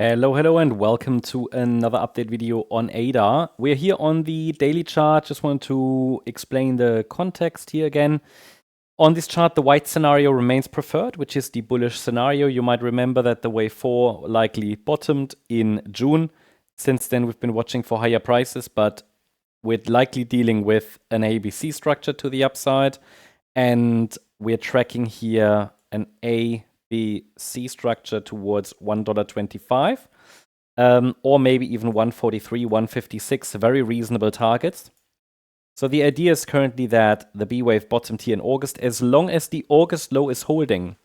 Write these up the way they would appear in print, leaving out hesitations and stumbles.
Hello, and welcome to another update video on ADA. We're here on the daily chart. Just want to explain the context here again. On this chart, the white scenario remains preferred, which is the bullish scenario. You might remember that the wave 4 likely bottomed in June. Since then, we've been watching for higher prices, but we're likely dealing with an ABC structure to the upside. And we're tracking here an ABC structure towards $1.25, or maybe even 143, 156, very reasonable targets. So the idea is currently that the B wave bottomed here in August. As long as the August low is holding,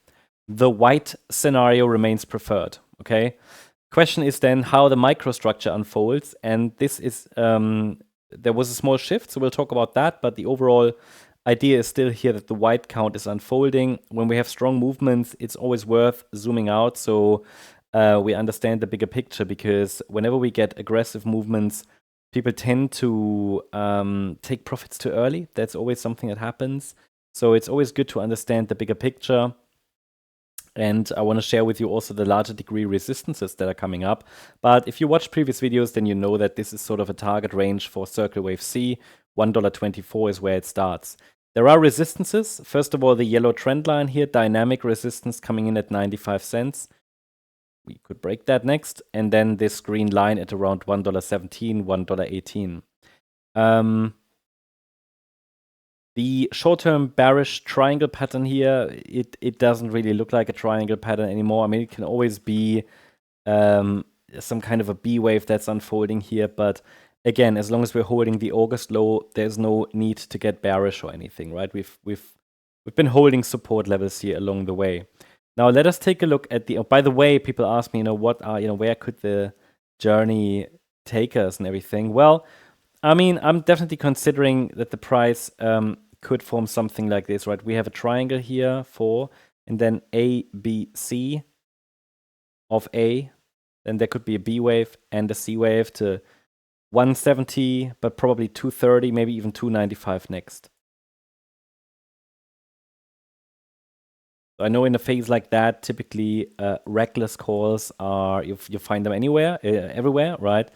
the white scenario remains preferred. Okay. Question is then how the microstructure unfolds, and this is there was a small shift, so we'll talk about that. But the overall idea is still here that the white count is unfolding. When we have strong movements, it's always worth zooming out so we understand the bigger picture, because whenever we get aggressive movements, people tend to take profits too early. That's always something that happens. So it's always good to understand the bigger picture. And I want to share with you also the larger degree resistances that are coming up. But if you watch previous videos, then you know that this is sort of a target range for Circle Wave C. $1.24 is where it starts. There are resistances. First of all, the yellow trend line here, dynamic resistance coming in at 95 cents. We could break that next. And then this green line at around $1.17, $1.18. The short-term bearish triangle pattern here, it doesn't really look like a triangle pattern anymore. I mean, it can always be some kind of a B wave that's unfolding here. But again, as long as we're holding the August low, there's no need to get bearish or anything, right? We've been holding support levels here along the way. Now let us take a look at the. Oh, by the way, people ask me, where could the journey take us and everything? Well, I mean, I'm definitely considering that the price could form something like this, right? We have a triangle here for, and then A, B, C of A. Then there could be a B wave and a C wave to 170, but probably 230, maybe even 295 next. I know in a phase like that, typically reckless calls are, you find them everywhere, right?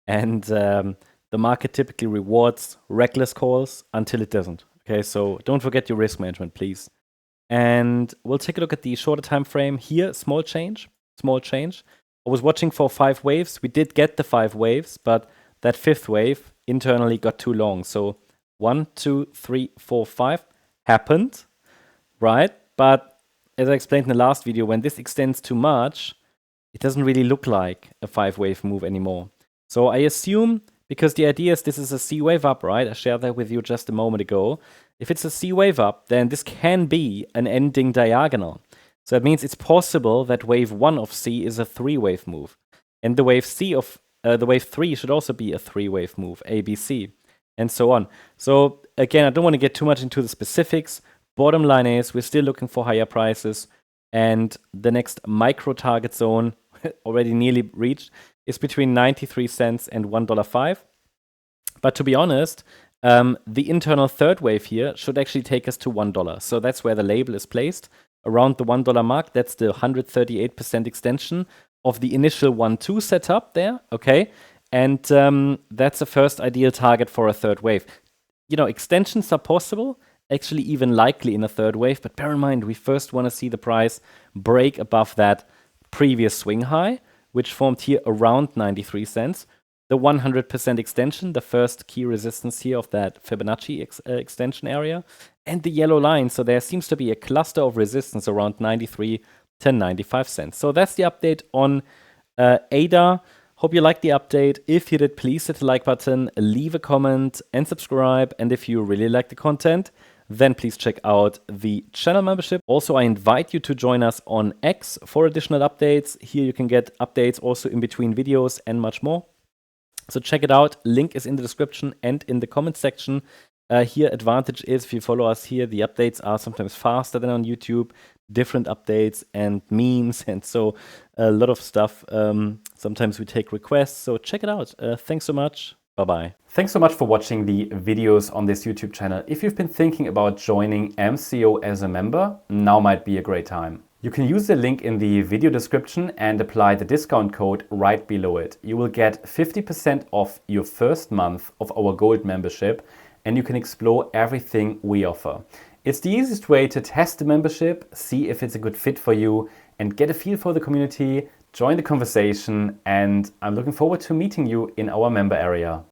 And the market typically rewards reckless calls until it doesn't. Okay, so don't forget your risk management, please. And we'll take a look at the shorter time frame here. Small change. I was watching for 5 waves. We did get the 5 waves, but that 5th wave internally got too long. So 1, 2, 3, 4, 5 happened, right? But as I explained in the last video, when this extends too much, it doesn't really look like a 5-wave move anymore. So I assume, because the idea is this is a C wave up, right? I shared that with you just a moment ago. If it's a C wave up, then this can be an ending diagonal. So that means it's possible that wave 1 of C is a 3-wave move. And the wave the wave 3 should also be a 3-wave move, ABC, and so on. So again, I don't want to get too much into the specifics. Bottom line is we're still looking for higher prices. And the next micro target zone, already nearly reached, is between 93 cents and $1.05. But to be honest, the internal 3rd wave here should actually take us to $1. So that's where the label is placed. Around the $1 mark, that's the 138% extension of the initial 1-2 setup there, okay? And that's the first ideal target for a 3rd wave. Extensions are possible, actually even likely in a 3rd wave, but bear in mind, we first want to see the price break above that previous swing high, which formed here around 93 cents. The 100% extension, the first key resistance here of that Fibonacci extension area, and the yellow line. So there seems to be a cluster of resistance around 93 to 95 cents. So that's the update on ADA. Hope you liked the update. If you did, please hit the like button, leave a comment, and subscribe. And if you really like the content, then please check out the channel membership. Also, I invite you to join us on X for additional updates. Here you can get updates also in between videos and much more. So check it out. Link is in the description and in the comment section. Here, advantage is if you follow us here, the updates are sometimes faster than on YouTube. Different updates and memes, and so a lot of stuff. Sometimes we take requests, so check it out. Thanks so much. Bye-bye. Thanks so much for watching the videos on this YouTube channel. If you've been thinking about joining MCO as a member, now might be a great time. You can use the link in the video description and apply the discount code right below it. You will get 50% off your first month of our Gold membership, and you can explore everything we offer. It's the easiest way to test the membership, see if it's a good fit for you, and get a feel for the community, join the conversation, and I'm looking forward to meeting you in our member area.